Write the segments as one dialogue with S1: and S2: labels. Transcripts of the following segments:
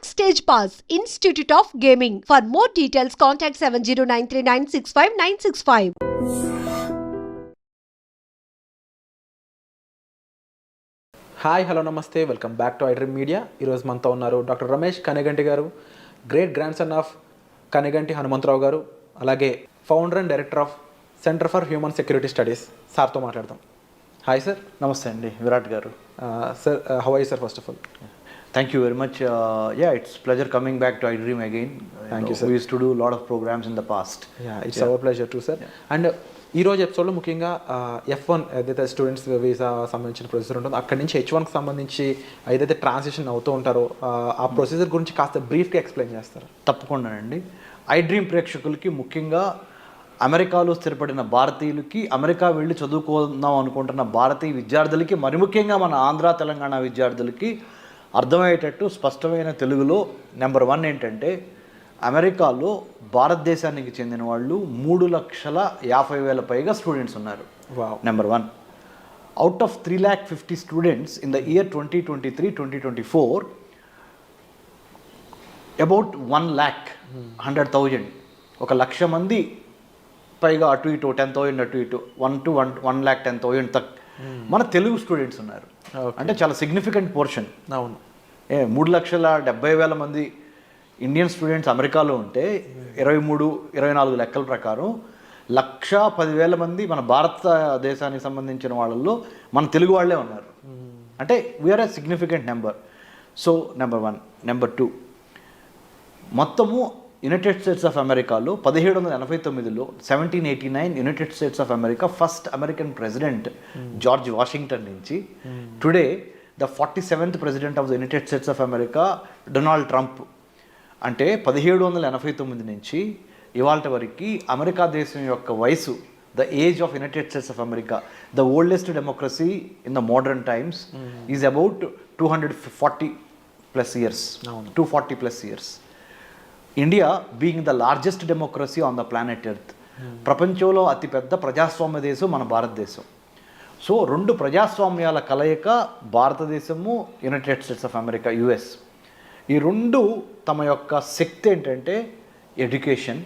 S1: Backstage Pass, Institute of Gaming. For more details, contact 7093965965965.
S2: Hi hello నమస్తే welcome back to iDream media. ఈరోజు మనతో ఉన్నారు doctor Ramesh Kaniganti గారు, great grandson of Kaniganti Hanumantharao గారు, అలాగే founder and director of centre for human security studies. సార్తో మాట్లాడదాం. Hi sir.
S3: నమస్తే అండి విరాట్ గారు.
S2: Sir how are you sir first of all?
S3: Thank you very much. Yeah, it's pleasure coming back to iDream again.
S2: Thank you, sir.
S3: We used to do a lot of programs in the past.
S2: It's our pleasure too, sir. And ఈరోజు ఎపిసోడ్లో ముఖ్యంగా F1 ఏదైతే students visa సంబంధించిన procedure ఉంటుందో అక్కడి నుంచి H1కి సంబంధించి ఏదైతే ట్రాన్సిషన్ అవుతూ ఉంటారో ఆ ప్రొసీజర్ గురించి కాస్త బ్రీఫ్గా ఎక్స్ప్లెయిన్ చేస్తారు.
S3: తప్పకుండా అండి. iDream ప్రేక్షకులకి, ముఖ్యంగా అమెరికాలో స్థిరపడిన భారతీయులకి, అమెరికా వెళ్ళి చదువుకుందాం అనుకుంటున్న భారతీయ విద్యార్థులకి, మరి ముఖ్యంగా మన ఆంధ్ర తెలంగాణ విద్యార్థులకి అర్థమయ్యేటట్టు స్పష్టమైన తెలుగులో నెంబర్ 1 ఏంటంటే, అమెరికాలో భారతదేశానికి చెందిన వాళ్ళు 3,50,000 పైగా స్టూడెంట్స్ ఉన్నారు. Number 1. Out of 3,50,000 students in the year 2023-2024, about 1,100,000, 1,00,000 మంది పైగా అటు ఇటు 10,000 అటు ఇటు 1 to 1,10,000 తక్ మన తెలుగు స్టూడెంట్స్ ఉన్నారు. అంటే చాలా సిగ్నిఫికెంట్ పోర్షన్.
S2: అవును.
S3: 3,70,000 మంది ఇండియన్ స్టూడెంట్స్ అమెరికాలో ఉంటే 23-24 లెక్కల ప్రకారం 1,10,000 మంది మన భారతదేశానికి సంబంధించిన వాళ్ళల్లో మన తెలుగు వాళ్ళే ఉన్నారు. అంటే we're a significant number. So number 1. Number 2, మొత్తము యునైటెడ్ స్టేట్స్ ఆఫ్ అమెరికాలో 1789లో 1789 united states of America first American president George Washington నుంచి today the 47th president of the United states of America Donald Trump. అంటే 1789 నుంచి ఇవాళ వరకు America దేశం యొక్క వయసు, the age of united states of America, the oldest democracy in the modern times, is about 240+ years. 240+ years. India being the largest democracy on the planet earth, ప్రపంచంలో అతిపెద్ద ప్రజాస్వామ్య దేశం మన భారతదేశం. సో 2 ప్రజాస్వామ్యాల కలయిక భారతదేశము, United states of America, US. ఈ 2 తమ యొక్క శక్తి ఏంటంటే education,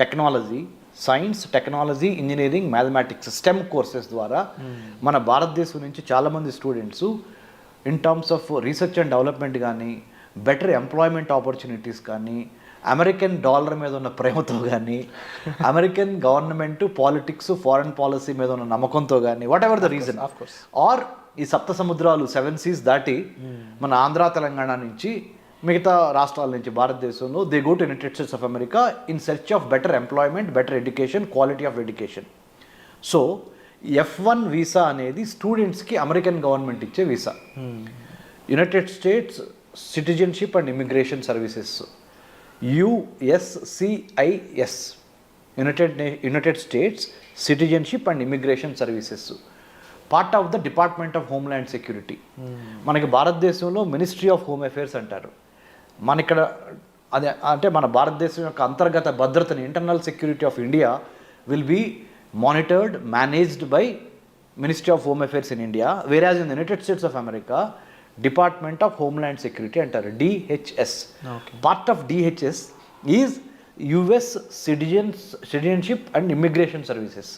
S3: technology, science, technology, engineering, mathematics, STEM courses ద్వారా మన భారతదేశం నుంచి చాలామంది students in terms of research and development కానీ, బెటర్ ఎంప్లాయ్మెంట్ ఆపర్చునిటీస్ కానీ, అమెరికన్ డాలర్ మీద ఉన్న ప్రేమతో కానీ, American government politics, foreign policy మీద ఉన్న నమ్మకంతో కానీ, whatever the reason, or ఈ సప్త సముద్రాలు 7 seas దాటి మన ఆంధ్ర తెలంగాణ నుంచి మిగతా రాష్ట్రాల నుంచి భారతదేశంలో they go to United states of America in search of better employment, better education, quality of education. So F1 visa అనేది స్టూడెంట్స్కి అమెరికన్ గవర్నమెంట్ ఇచ్చే visa. United states citizenship and immigration services, USCIS, United states citizenship and immigration services, part of the department of homeland security. మనకి భారతదేశంలో ministry of home affairs అంటారు. మన ఇక్కడ అదే అంటే మన భారతదేశం యొక్క అంతర్గత భద్రతని, internal security of India will be monitored, managed by ministry of home affairs in India. Whereas in the United states of America department of homeland security అంటారు, DHS. Part of DHS is US citizenship and immigration services.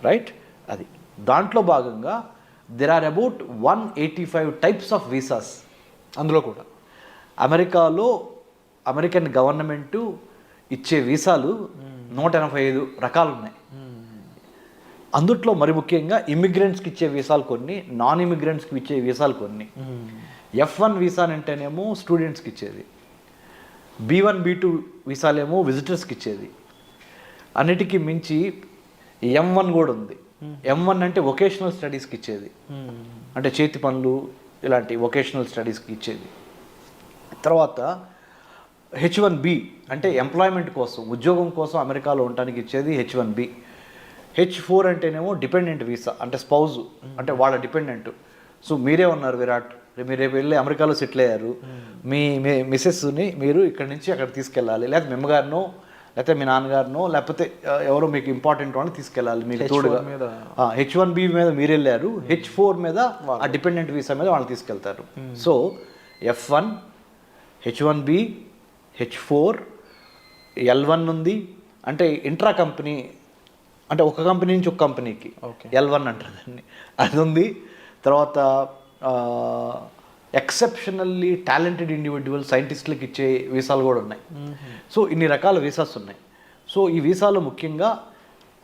S3: Right. అది దాంట్లో భాగంగా there are about 185 types of visas.
S2: అందులో కూడా
S3: అమెరికాలో American government ఇచ్చే వీసాలు 185 రకాలు ఉన్నాయి. అందుట్లో మరి ముఖ్యంగా ఇమిగ్రెంట్స్కి ఇచ్చే వీసాలు కొన్ని, నాన్ ఇమిగ్రెంట్స్కి ఇచ్చే వీసాలు కొన్ని. F1 వీసా అంటేనేమో స్టూడెంట్స్కి ఇచ్చేది, B1, B2 వీసాలేమో విజిటర్స్కి ఇచ్చేది. అన్నిటికీ మించి M1 కూడా ఉంది. M1 అంటే వొకేషనల్ స్టడీస్కి ఇచ్చేది, అంటే చేతి పనులు ఇలాంటి వొకేషనల్ స్టడీస్కి ఇచ్చేది. తర్వాత H1B అంటే ఎంప్లాయ్మెంట్ కోసం, ఉద్యోగం కోసం అమెరికాలో ఉండటానికి ఇచ్చేది H1B. H4 అంటేనేమో డిపెండెంట్ వీసా, అంటే స్పౌజ్, అంటే వాళ్ళ డిపెండెంట్. సో మీరే ఉన్నారు విరాట్, మీరు రేపు వెళ్ళి అమెరికాలో సెటిల్ అయ్యారు, మీ మిసెస్ని మీరు ఇక్కడి నుంచి అక్కడ తీసుకెళ్ళాలి, లేకపోతే మీ అమ్మగారినో లేకపోతే మీ నాన్నగారినో లేకపోతే ఎవరో మీకు ఇంపార్టెంట్ వాళ్ళని తీసుకెళ్ళాలి మీకు తోడుగా. H1B మీద మీరు వెళ్ళారు, H4 మీద ఆ డిపెండెంట్ వీసా మీద వాళ్ళని తీసుకెళ్తారు. So F1, H1B, H4, L1 ఉంది. అంటే ఇంట్రా కంపెనీ, అంటే ఒక కంపెనీ నుంచి ఒక కంపెనీకి L1 అంటారు దాన్ని, అది ఉంది. తర్వాత ఎక్సెప్షనల్లీ టాలెంటెడ్ ఇండివిజువల్ సైంటిస్టులకు ఇచ్చే వీసాలు కూడా ఉన్నాయి. సో ఇన్ని రకాల వీసాస్ ఉన్నాయి. సో ఈ వీసాలు ముఖ్యంగా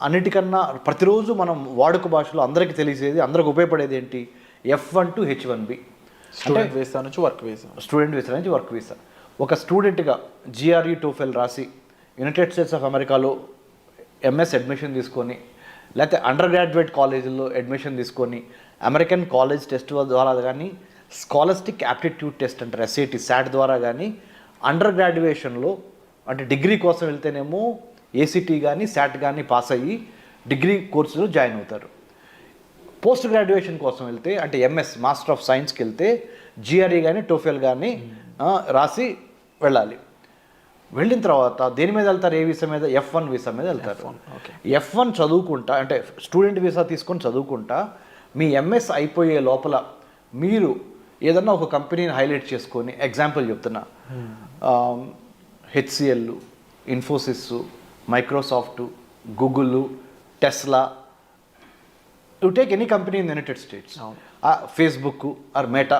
S3: అన్నిటికన్నా ప్రతిరోజు మనం వాడుక భాషలో అందరికీ తెలిసేది, అందరికి ఉపయోగపడేది ఏంటి? F1 to H1B,
S2: student visa నుంచి వర్క్ వీసా.
S3: స్టూడెంట్ వీసా నుంచి వర్క్ వీసా. ఒక స్టూడెంట్గా GRE TOEFL రాసి యునైటెడ్ స్టేట్స్ ఆఫ్ అమెరికాలో MS అడ్మిషన్ తీసుకొని, లేకపోతే అండర్ గ్రాడ్యుయేట్ కాలేజీల్లో అడ్మిషన్ తీసుకొని, అమెరికన్ కాలేజ్ టెస్ట్ ద్వారా కానీ, స్కాలస్టిక్ యాప్టిట్యూడ్ టెస్ట్ అంటారు SAT ద్వారా కానీ, అండర్ గ్రాడ్యుయేషన్లో అంటే డిగ్రీ కోసం వెళ్తేనేమో ACT కానీ SAT కానీ పాస్ అయ్యి డిగ్రీ కోర్సులో జాయిన్ అవుతారు. పోస్ట్ గ్రాడ్యుయేషన్ కోసం వెళ్తే అంటే MS మాస్టర్ ఆఫ్ సైన్స్కి వెళ్తే GRE కానీ TOEFL కానీ రాసి వెళ్ళాలి. వెళ్ళిన తర్వాత దేని మీద వెళ్తారు? ఏ వీసా మీద? F1 వీసా మీద వెళ్తారు. F1 చదువుకుంటా, అంటే స్టూడెంట్ వీసా తీసుకొని చదువుకుంటా, మీ MS అయిపోయే లోపల మీరు ఏదన్నా ఒక కంపెనీని హైలైట్ చేసుకొని, ఎగ్జాంపుల్ చెప్తున్నా, HCL, Infosys, Microsoft, Google, Tesla, you take any company in the United States, Facebook or Meta.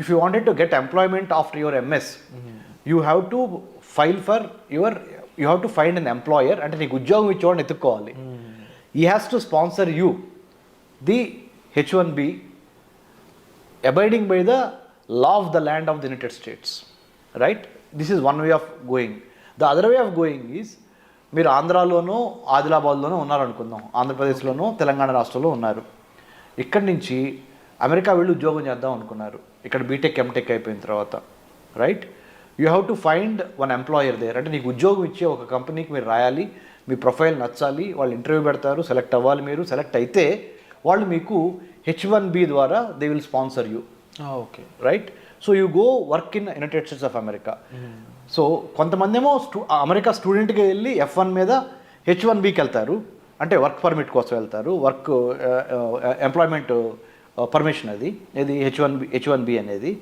S3: If you wanted to get employment after your MS, you have to file for you have to find an employer, అంటే నీకు ఉద్యోగం ఇచ్చేవాడిని ఎత్తుక్కోవాలి. He has to sponsor you the H1B abiding by the law of the land of the United States, right? This is one way of going. The other way of going is, మీరు ఆంధ్రాలోనో ఆదిలాబాద్లోనో ఉన్నారనుకుందాం, ఆంధ్రప్రదేశ్లోనో తెలంగాణ రాష్ట్రంలో ఉన్నారు. ఇక్కడి నుంచి America వెళ్ళి ఉద్యోగం చేద్దాం అనుకున్నారు. ఇక్కడ బీటెక్ ఎంటెక్ అయిపోయిన తర్వాత, right? You have to find one employer there. అంటే నీకు ఉద్యోగం ఇచ్చే ఒక కంపెనీకి మీరు రాయాలి, మీ ప్రొఫైల్ నచ్చాలి, వాళ్ళు ఇంటర్వ్యూ పెడతారు, సెలెక్ట్ అవ్వాలి. మీరు సెలెక్ట్ అయితే వాళ్ళు మీకు H1B ద్వారా they will sponsor you.
S2: Okay,
S3: right? So you go work in United states of America. So కొంతమంది ఏమో అమెరికా స్టూడెంట్గా వెళ్ళి F1 మీద H1Bకి వెళ్తారు, అంటే వర్క్ పర్మిట్ కోసం వెళ్తారు, వర్క్ ఎంప్లాయ్మెంట్ పర్మిషన్, అది H1B అనేది.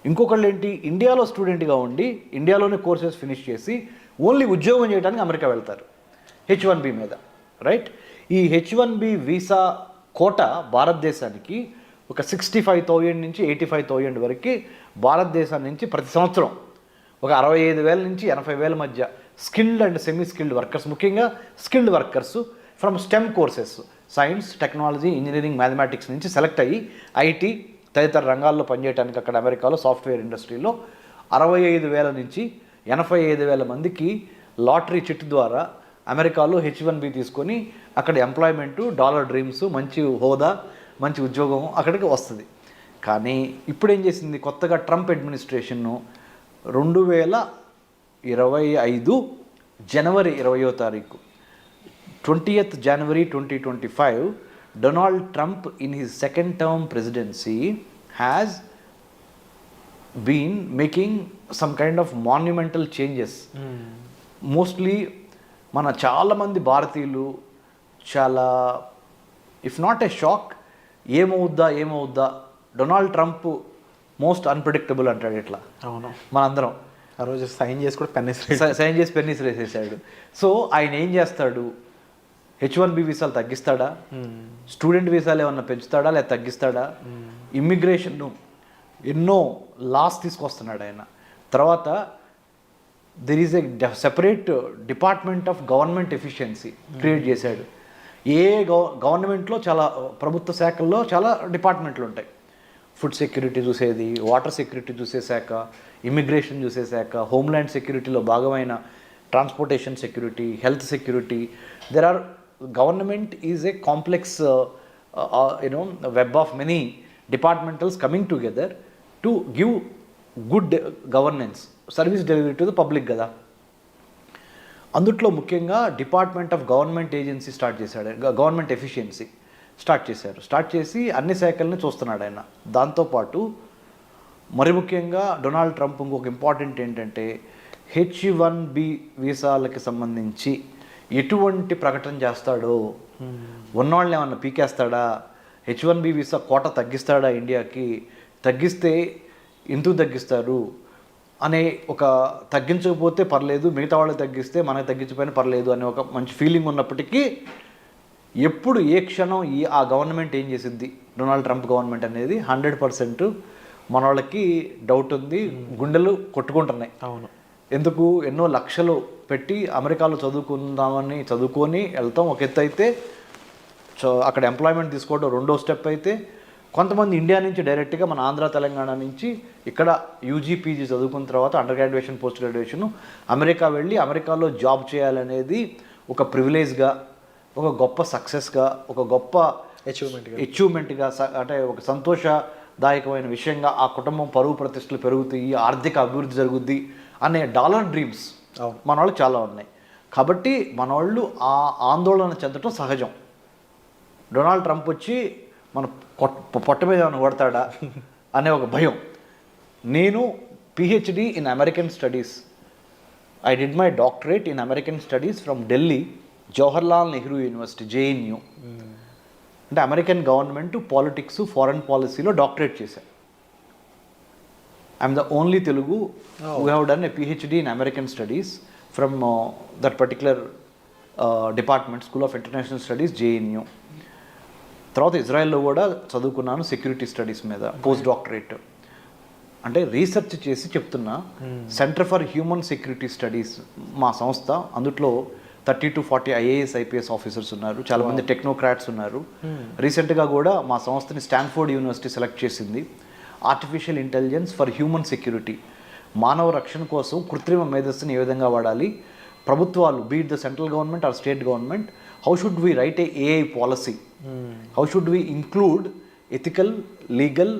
S3: ఇంకొకళ్ళు ఏంటి, ఇండియాలో స్టూడెంట్గా ఉండి ఇండియాలోనే కోర్సెస్ ఫినిష్ చేసి ఓన్లీ ఉద్యోగం చేయడానికి అమెరికా వెళ్తారు H1B మీద, రైట్? ఈ H1B వీసా కోట భారతదేశానికి ఒక 65,000 నుంచి 85,000 వరకు భారతదేశం నుంచి ప్రతి సంవత్సరం ఒక 65,000 నుంచి 80,000 మధ్య skilled and semi skilled workers, ముఖ్యంగా skilled workers from STEM courses, science, technology, engineering, mathematics నుంచి సెలెక్ట్ అయ్యి IT తదితర రంగాల్లో పనిచేయడానికి అక్కడ అమెరికాలో సాఫ్ట్వేర్ ఇండస్ట్రీలో 65,000 నుంచి 85,000 మందికి లాటరీ చిట్ ద్వారా అమెరికాలో H1B తీసుకొని అక్కడ ఎంప్లాయ్మెంటు, డాలర్ డ్రీమ్స్, మంచి హోదా, మంచి ఉద్యోగం అక్కడికి వస్తుంది. కానీ ఇప్పుడు ఏం చేసింది కొత్తగా ట్రంప్ అడ్మినిస్ట్రేషన్ను 2025 జనవరి 20వ తారీఖు 20th January 2025, Donald Trump in his second term presidency has been making some kind of monumental changes. Mostly మన చాలామంది భారతీయులు చాలా, ఇఫ్ నాట్ ఏ షాక్, ఏమవుద్దా డొనాల్డ్ ట్రంప్ మోస్ట్ అన్ప్రెడిక్టబుల్ అంటాడు ఇట్లా.
S2: అవును,
S3: మనందరం
S2: ఆ రోజు సైన్ చేసి కూడా
S3: సైన్ చేసి పెన్నిస్ వేసేసాడు. సో ఆయన ఏం చేస్తాడు? H1B వీసాలు తగ్గిస్తాడా? స్టూడెంట్ వీసాలు ఏమన్నా పెంచుతాడా లేదా తగ్గిస్తాడా? ఇమ్మిగ్రేషన్ను ఎన్నో లాస్ తీసుకొస్తున్నాడు ఆయన. తర్వాత there is a separate department of government efficiency create చేశాడు. గవర్నమెంట్లో చాలా ప్రభుత్వ శాఖల్లో చాలా డిపార్ట్మెంట్లు ఉంటాయి. ఫుడ్ సెక్యూరిటీ చూసేది, వాటర్ సెక్యూరిటీ చూసే శాఖ, ఇమిగ్రేషన్ చూసే శాఖ, హోమ్ల్యాండ్ సెక్యూరిటీలో భాగమైన transportation security, health security. There are government is a complex web of many departmentals coming together to give good governance, service delivery to the public కదా. అందుట్లో ముఖ్యంగా department of government agency start చేశాడు, government efficiency start చేసి అన్ని శాఖల్ని చూస్తున్నాడు ఆయన. దాంతోపాటు మరి ముఖ్యంగా డొనాల్డ్ ట్రంప్ ఇంకొక ఇంపార్టెంట్ ఏంటంటే H1B వీసాలకి సంబంధించి ఎటువంటి ప్రకటన చేస్తాడో, ఉన్నవాళ్ళని ఏమన్నా పీకేస్తాడా, H1B వీసా కోట తగ్గిస్తాడా ఇండియాకి, తగ్గిస్తే ఎందుకు తగ్గిస్తారు, అనే ఒక తగ్గించకపోతే పర్లేదు, మిగతా వాళ్ళకి తగ్గిస్తే మనకి తగ్గించకపోయినా పర్లేదు అనే ఒక మంచి ఫీలింగ్ ఉన్నప్పటికీ ఎప్పుడు ఏ క్షణం ఆ గవర్నమెంట్ ఏం చేసింది, డొనాల్డ్ ట్రంప్ గవర్నమెంట్ అనేది 100% మన వాళ్ళకి డౌట్ ఉంది, గుండెలు కొట్టుకుంటున్నాయి.
S2: అవును.
S3: ఎందుకు ఎన్నో లక్షలు పెట్టి అమెరికాలో చదువుకొని వెళ్తాం ఒక ఎత్తు అయితే, అక్కడ ఎంప్లాయ్మెంట్ తీసుకోవడం రెండో స్టెప్ అయితే, కొంతమంది ఇండియా నుంచి డైరెక్ట్గా మన ఆంధ్ర తెలంగాణ నుంచి ఇక్కడ యూజీ పీజీ చదువుకున్న తర్వాత under graduation post graduation America వెళ్ళి అమెరికాలో జాబ్ చేయాలనేది ఒక ప్రివిలేజ్గా, ఒక గొప్ప సక్సెస్గా, ఒక గొప్ప అచీవ్మెంట్గా, అంటే ఒక సంతోషదాయకమైన విషయంగా ఆ కుటుంబం పరువు ప్రతిష్టలు పెరుగుతాయి, ఆర్థిక అభివృద్ధి జరుగుద్ది అనే డాలర్ డ్రీమ్స్ మన వాళ్ళు చాలా ఉన్నాయి. కాబట్టి మన వాళ్ళు ఆ ఆందోళన చెందటం సహజం. డొనాల్డ్ ట్రంప్ వచ్చి మన పొట్ట మీద ఏమైనా కొడతాడా అనే ఒక భయం. నేను PhD in American studies, I did my doctorate in American studies from Delhi Jawaharlal Nehru university JNU. అంటే అమెరికన్ గవర్నమెంట్ పాలిటిక్స్ ఫారెన్ పాలసీలో డాక్టరేట్ చేశాను. I'm the only Telugu who have done a PhD in American studies from that particular department, school of international studies JNU. తర్వాత ఇజ్రాయెల్లో కూడా చదువుకున్నాను security studies మీద post doctorate. అంటే research చేసి చెప్తున్నా. Centre for human security studies మా సంస్థ, అందులో 30 to 40 ఐఏఎస్ ఐపీఎస్ ఆఫీసర్స్ ఉన్నారు, చాలామంది టెక్నోక్రాట్స్ ఉన్నారు. రీసెంట్గా కూడా మా సంస్థని స్టాన్ఫోర్డ్ యూనివర్సిటీ సెలెక్ట్ చేసింది. Artificial intelligence for human security, మానవ రక్షణ కోసం కృత్రిమ మేధస్సుని ఏ విధంగా వాడాలి, ప్రభుత్వాలు beat the central government or state government, how should we write A AI policy, how should we include ethical, legal,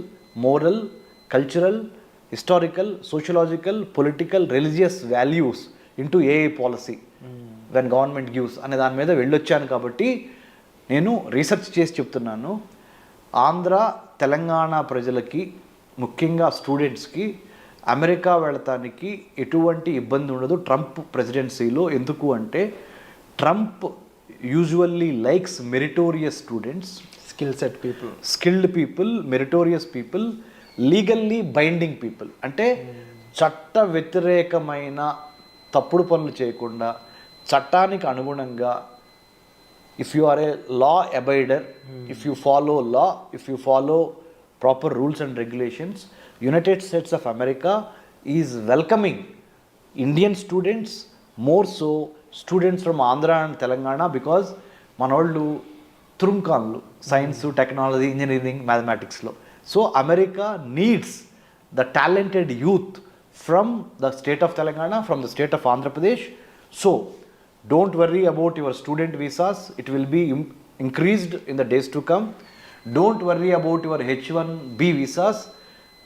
S3: moral, cultural, historical, sociological, political, religious values into AI policy when government gives అనే దాని మీద వెళ్ళొచ్చాను. కాబట్టి నేను research చేసి చెప్తున్నాను. ఆంధ్ర తెలంగాణ ప్రజలకి, ముఖ్యంగా స్టూడెంట్స్కి అమెరికా వెళతానికి ఎటువంటి ఇబ్బంది ఉండదు ట్రంప్ ప్రెసిడెన్సీలో. ఎందుకు అంటే Trump usually likes meritorious students, skilled people, meritorious people, legally binding people. అంటే చట్ట వ్యతిరేకమైన తప్పుడు పనులు చేయకుండా చట్టానికి అనుగుణంగా, if you are a law abider, if you follow law, if you follow proper rules and regulations, united states of America is welcoming Indian students, more so students from Andhra and Telangana. Because మన వాళ్ళు తురుంకాన్లు science, technology, engineering, మ్యాథమెటిక్స్లో. So America needs the talented youth from the state of Telangana, from the state of Andhra Pradesh. So don't worry about your student visas, it will be increased in the days to come. Don't worry about your H1B visas,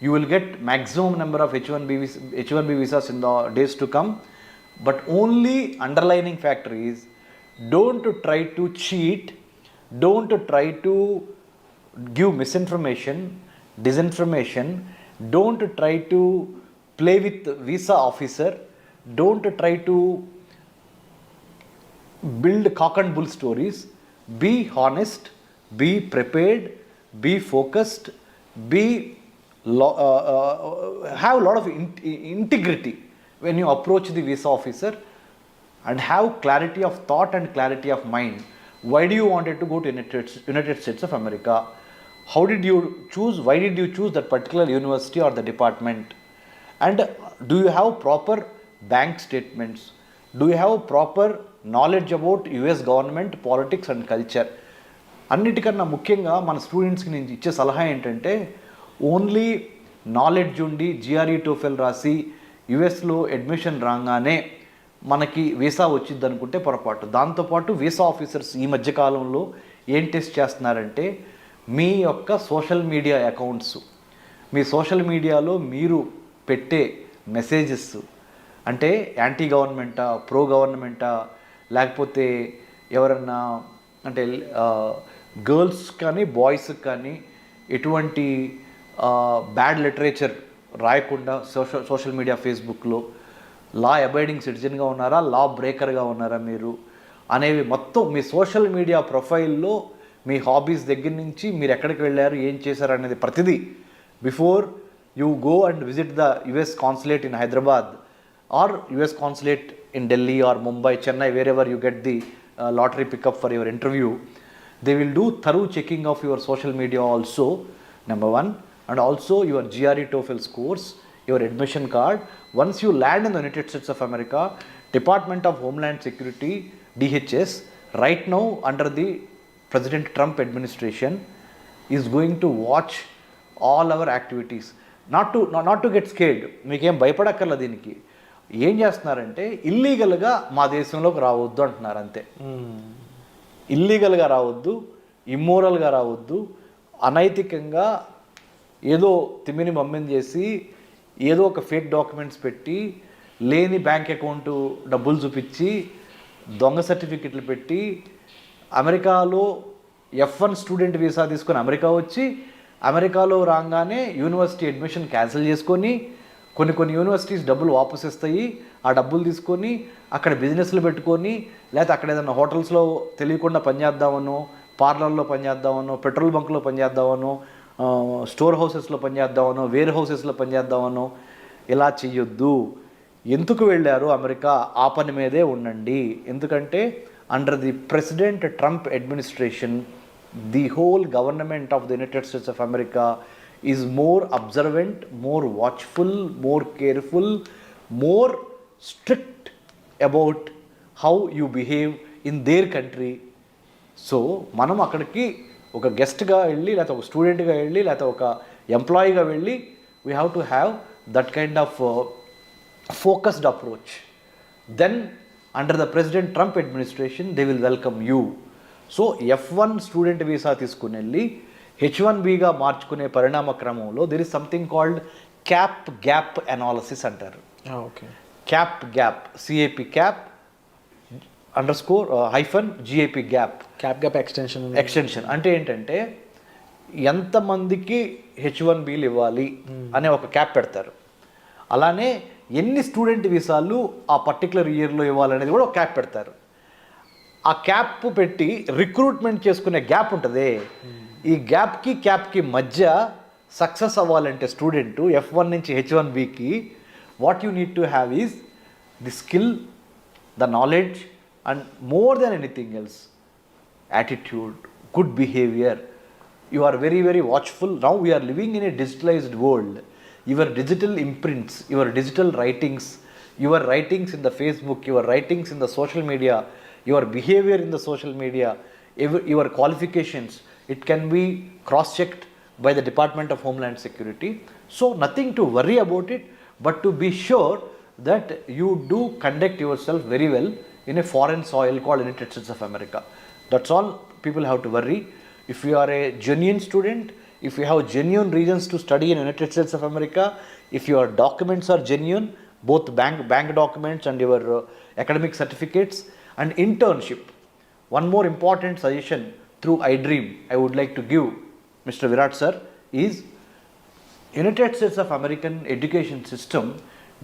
S3: you will get maximum number of H1B visas in the days to come. But only underlining factor is, don't try to cheat, don't try to give misinformation, disinformation, don't try to play with visa officer, don't try to build cock and bull stories. Be honest, be prepared, be focused, have a lot of integrity when you approach the visa officer, and have clarity of thought and clarity of mind. Why do you wanted to go to United States of America? How did you choose? Why did you choose that particular university or the department? And do you have proper bank statements? Do you have proper knowledge about US government, politics and culture? అన్నిటికన్నా ముఖ్యంగా మన స్టూడెంట్స్కి నేను ఇచ్చే సలహా ఏంటంటే, only knowledge ఉండి GRE TOEFL రాసి యుఎస్లో అడ్మిషన్ రాగానే మనకి వీసా వచ్చింది అనుకుంటే పొరపాటు. దాంతోపాటు వీసా ఆఫీసర్స్ ఈ మధ్యకాలంలో ఏం టెస్ట్ చేస్తున్నారంటే, మీ యొక్క సోషల్ మీడియా అకౌంట్స్, మీ సోషల్ మీడియాలో మీరు పెట్టే మెసేజెస్ అంటే యాంటీ గవర్నమెంటా, ప్రో గవర్నమెంటా, లేకపోతే ఎవరన్నా అంటే గర్ల్స్ కానీ బాయ్స్కి కానీ ఎటువంటి బ్యాడ్ లిటరేచర్ రాయకుండా సోషల్ మీడియా, ఫేస్బుక్లో లా అబైడింగ్ సిటిజన్గా ఉన్నారా, లా బ్రేకర్గా ఉన్నారా మీరు అనేవి మొత్తం మీ సోషల్ మీడియా ప్రొఫైల్లో మీ హాబీస్ దగ్గర నుంచి మీరు ఎక్కడికి వెళ్ళారు, ఏం చేశారు అనేది ప్రతిదీ before you go and visit the US consulate in Hyderabad or US consulate in Delhi or Mumbai, Chennai, wherever you get the lottery pickup for your interview, they will do thorough checking of your social media also, number one, and also your GRE TOEFL scores, your admission card. Once you land in the United States of America, Department of Homeland Security, DHS, right now under the President Trump administration, is going to watch all our activities. Not to get scared, మీకేం భయపడక్కర్ల దీనికి. ఏం చేస్తున్నారంటే ఇల్లీగల్గా మా దేశంలోకి రావద్దు అంటున్నారు అంతే. ఇల్లీగల్గా రావద్దు, ఇమ్మోరల్గా రావద్దు, అనైతికంగా ఏదో తిమ్మిని మమ్మిని చేసి ఏదో ఒక ఫేక్ డాక్యుమెంట్స్ పెట్టి లేని బ్యాంక్ అకౌంట్ డబ్బులు చూపించి దొంగ సర్టిఫికెట్లు పెట్టి అమెరికాలో F1 స్టూడెంట్ వీసా తీసుకొని అమెరికా వచ్చి అమెరికాలో రాగానే యూనివర్సిటీ అడ్మిషన్ క్యాన్సిల్ చేసుకొని కొన్ని యూనివర్సిటీస్ డబ్బులు వాపస్ ఇస్తాయి, ఆ డబ్బులు తీసుకొని అక్కడ బిజినెస్లు పెట్టుకొని లేకపోతే అక్కడ ఏదైనా హోటల్స్లో తెలియకుండా పనిచేద్దామనో, పార్లర్లో పనిచేద్దామనో, పెట్రోల్ బంక్లో పనిచేద్దామనో, స్టోర్ హౌసెస్లో పనిచేద్దామనో, వేర్ హౌసెస్లో పనిచేద్దామనో ఇలా చెయ్యొద్దు. ఎందుకు వెళ్ళారు అమెరికా, ఆ పని మీదే ఉండండి. ఎందుకంటే under the president Trump administration, the whole government of the United States of America is more observant, more watchful, more careful, more strict about how you behave in their country. So మనం అక్కడికి ఒక గెస్ట్గా వెళ్ళి లేకపోతే ఒక స్టూడెంట్గా వెళ్ళి లేకపోతే ఒక ఎంప్లాయీగా వెళ్ళి we have to have that kind of focused approach. Then under the president Trump administration they will welcome you. So F1 student visa తీసుకుని వెళ్ళి H1Bగా మార్చుకునే పరిణామ క్రమంలో there is something called cap gap analysis అంటారు.
S2: Okay,
S3: cap gap, CAP _GAP gap extension అంటే ఏంటంటే ఎంతమందికి H1Bలు ఇవ్వాలి అనే ఒక క్యాప్ పెడతారు. అలానే ఎన్ని స్టూడెంట్ వీసాలు ఆ పర్టికులర్ ఇయర్లో ఇవ్వాలనేది కూడా ఒక క్యాప్ పెడతారు. ఆ క్యాప్ పెట్టి రిక్రూట్మెంట్ చేసుకునే గ్యాప్ ఉంటుంది. ఈ క్యాప్కి మధ్య సక్సెస్ అవ్వాలంటే స్టూడెంట్ F1 నుంచి H1Bకి what you need to have is the skill, the knowledge and more than anything else attitude, good behaviour. You are very very watchful. Now we're living in a digitalised world. Your digital imprints, your digital writings, your writings in the Facebook, your writings in the social media, your behavior in the social media, your qualifications, it can be cross-checked by the Department of Homeland Security. So nothing to worry about it, but to be sure that you do conduct yourself very well in a foreign soil called United States of America. That's all people have to worry. If you are a genuine student, if you have genuine reasons to study in United States of America, if your documents are genuine, both bank documents and your academic certificates, and internship. One more important suggestion through iDream I would like to give Mr. Virat sir is United States of American education system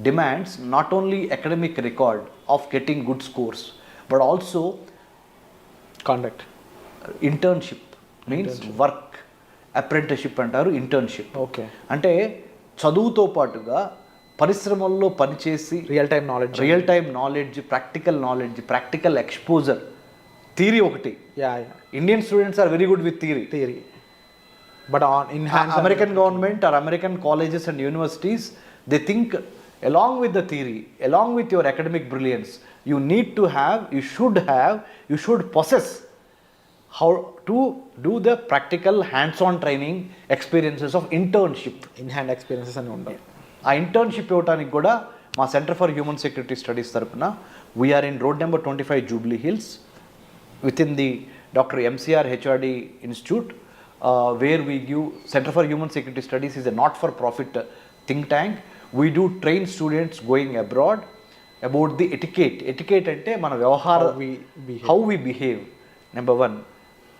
S3: demands not only academic record of getting good scores but also
S2: conduct.
S3: Internship means work, apprenticeship అంటారు, internship.
S2: Okay,
S3: అంటే చదువుతో పాటుగా పరిశ్రమల్లో పనిచేసి
S2: real time knowledge, practical exposure. Theory ఒకటి, Indian students are very good with theory, but American government or American colleges and universities they think along with the theory, along with your academic brilliance, you should possess how to do the practical hands-on training experiences of internship. In hand experiences అని ఉంటాయి.
S3: ఆ internship ఇవ్వడానికి కూడా మా centre for human security studies తరపున we're in road number 25 Jubilee Hills with in the doctor MCR HRD institute, where we give centre for human security studies is a not for profit think tank. We do train students going abroad about the etiquette అంటే మన వ్యవహారం, how we behave. Number 1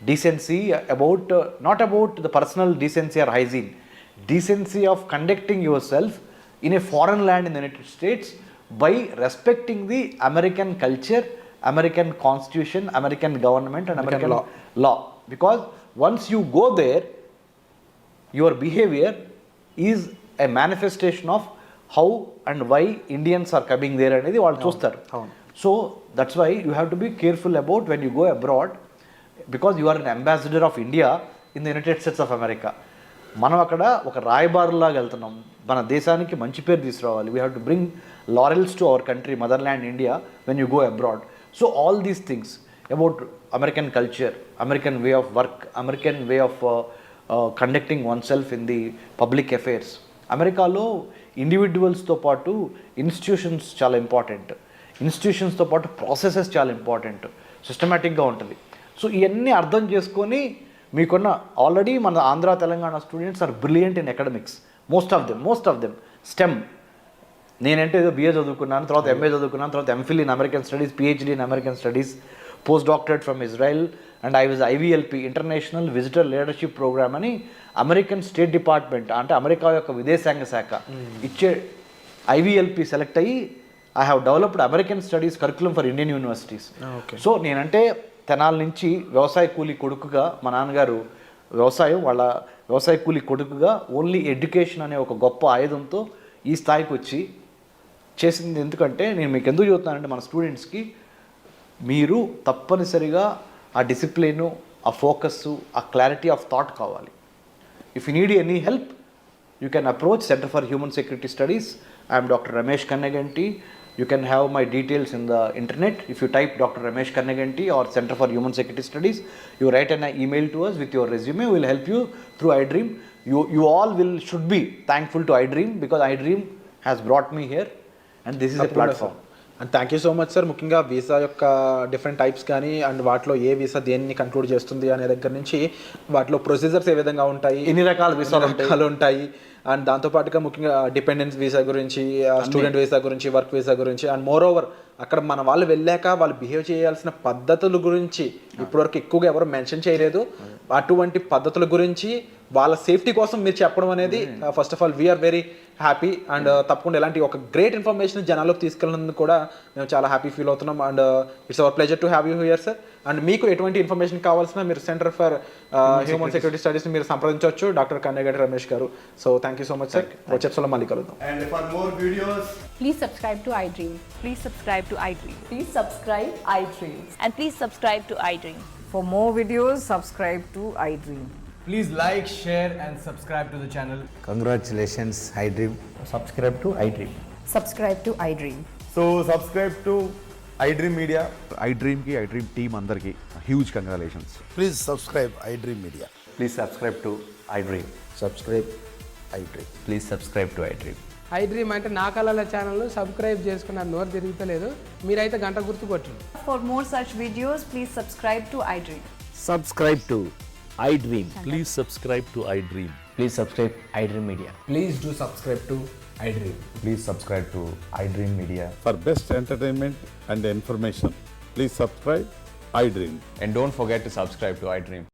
S3: decency, about not about the personal decency or hygiene, decency of conducting yourself in a foreign land in the United States by respecting the American culture, American constitution, American government and American law. Because once you go there, your behavior is a manifestation of how and why Indians are coming there అనేది వాళ్ళు చూస్తారు. So that's why you have to be careful about when you go abroad, because you are an ambassador of India in the United states of America. మనం అక్కడ ఒక రాయబారులాగా వెళ్తున్నాం, మన దేశానికి మంచి పేరు తీసుకురావాలి. We have to bring laurels to our country, motherland India, when you go abroad. So all these things about American culture, American way of work, American way of conducting one self in the public affairs. అమెరికాలో ఇండివిజువల్స్తో పాటు institutions చాలా important, ఇన్స్టిట్యూషన్స్తో పాటు processes చాలా important, సిస్టమేటిక్గా ఉంటుంది. So ఇవన్నీ అర్థం చేసుకొని మీకున్న ఆల్రెడీ మన Andhra Telangana students are brilliant in academics, most of them STEM. నేనంటే ఏదో బిఏ చదువుకున్నాను, తర్వాత ఎంఏ చదువుకున్నాను, తర్వాత MPhil in American studies, PhD in American studies, post doctorate from Israel, and I was IVLP, international visitor leadership programme అని American state department అంటే America యొక్క విదేశాంగ శాఖ ఇచ్చే ఐవీఎల్పి సెలెక్ట్ అయ్యి I have developed American studies curriculum for Indian universities. So నేనంటే తెనాల నుంచి వ్యవసాయ కూలీ కొడుకుగా, మా నాన్నగారు వ్యవసాయ కూలీ కొడుకుగా ఓన్లీ ఎడ్యుకేషన్ అనే ఒక గొప్ప ఆయుధంతో ఈ స్థాయికి వచ్చి చేసింది. ఎందుకంటే నేను మీకు ఎందుకు చెబుతున్నానంటే మన స్టూడెంట్స్కి మీరు తప్పనిసరిగా ఆ డిసిప్లిను, ఆ ఫోకస్సు, ఆ క్లారిటీ ఆఫ్ థాట్ కావాలి. If you need any help you can approach centre for human security studies. I'm doctor Ramesh Kanneganti. You can have my details in the internet. If you type Dr. Ramesh Kannaganti or Center for Human Security Studies, you write an email to us with your resume. We will help you through iDream. You all should be thankful to iDream because iDream has brought me here and this is a platform.
S2: And thank you so much sir. ముఖ్యంగా visa యొక్క different types కానీ and వాటిలో ఏ visa దేన్ని conclude చేస్తుంది అనే దగ్గర నుంచి వాటిలో ప్రొసీజర్స్ ఏ విధంగా ఉంటాయి,
S3: ఎన్ని రకాల వీసాలు
S2: ఉంటాయి, అండ్ దాంతోపాటుగా ముఖ్యంగా డిపెండెన్స్ వీసా గురించి, స్టూడెంట్ వీసా గురించి, వర్క్ వీసా గురించి, అండ్ మోర్ ఓవర్ అక్కడ మన వాళ్ళు వెళ్ళాక వాళ్ళు బిహేవ్ చేయాల్సిన పద్ధతుల గురించి ఇప్పటివరకు ఎక్కువగా ఎవరు మెన్షన్ చేయలేదు. అటువంటి పద్ధతుల గురించి వాళ్ళ సేఫ్టీ కోసం మీరు చెప్పడం అనేది first of all we are very happy. And తప్పకుండా ఇలాంటి ఒక గ్రేట్ ఇన్ఫర్మేషన్ జనాల్లోకి తీసుకెళ్ళినందుకు కూడా మేము చాలా హ్యాపీ ఫీల్ అవుతున్నాం. And it's our pleasure to have you here sir. And మీకు ఎటువంటి ఇన్ఫర్మేషన్ కావాల్సిన మీరు సెంటర్ ఫర్ హ్యూమన్ సెక్యూరిటీ స్టడీస్ని మీరు సంప్రదించవచ్చు, డాక్టర్ కన్నెగంటి రమేష్ గారు. So thank you so much sir. వచ్చే ఎపిసోడ్లో మళ్ళీ కలుద్దాం.
S4: And for more videos,
S5: Please subscribe to iDream.
S6: Please subscribe to iDream.
S5: Please subscribe iDream.
S6: And please subscribe to iDream.
S7: For more videos, subscribe to iDream.
S4: please like, share and subscribe to the channel.
S8: Congratulations, iDream.
S3: subscribe to iDream.
S5: Subscribe to iDream.
S4: So subscribe to iDream Media.
S9: iDream ki iDream team andarki huge congratulations.
S8: Please subscribe iDream Media.
S3: Please subscribe to iDream.
S8: Subscribe iDream.
S3: Please subscribe to iDream.
S10: iDream అంటే నా కళల channel subscribe చేసుకున్నారు, నోరు తిరుగుతలేదు. మీరైతే గంట గుర్తు కొట్టండి.
S6: For more such videos, please subscribe to iDream.
S11: Subscribe to iDream. Please subscribe to iDream.
S3: Please subscribe iDream Media.
S4: Please do subscribe to iDream.
S9: Please subscribe to iDream Media.
S12: For best entertainment and information, please subscribe iDream.
S9: And don't forget to subscribe to iDream.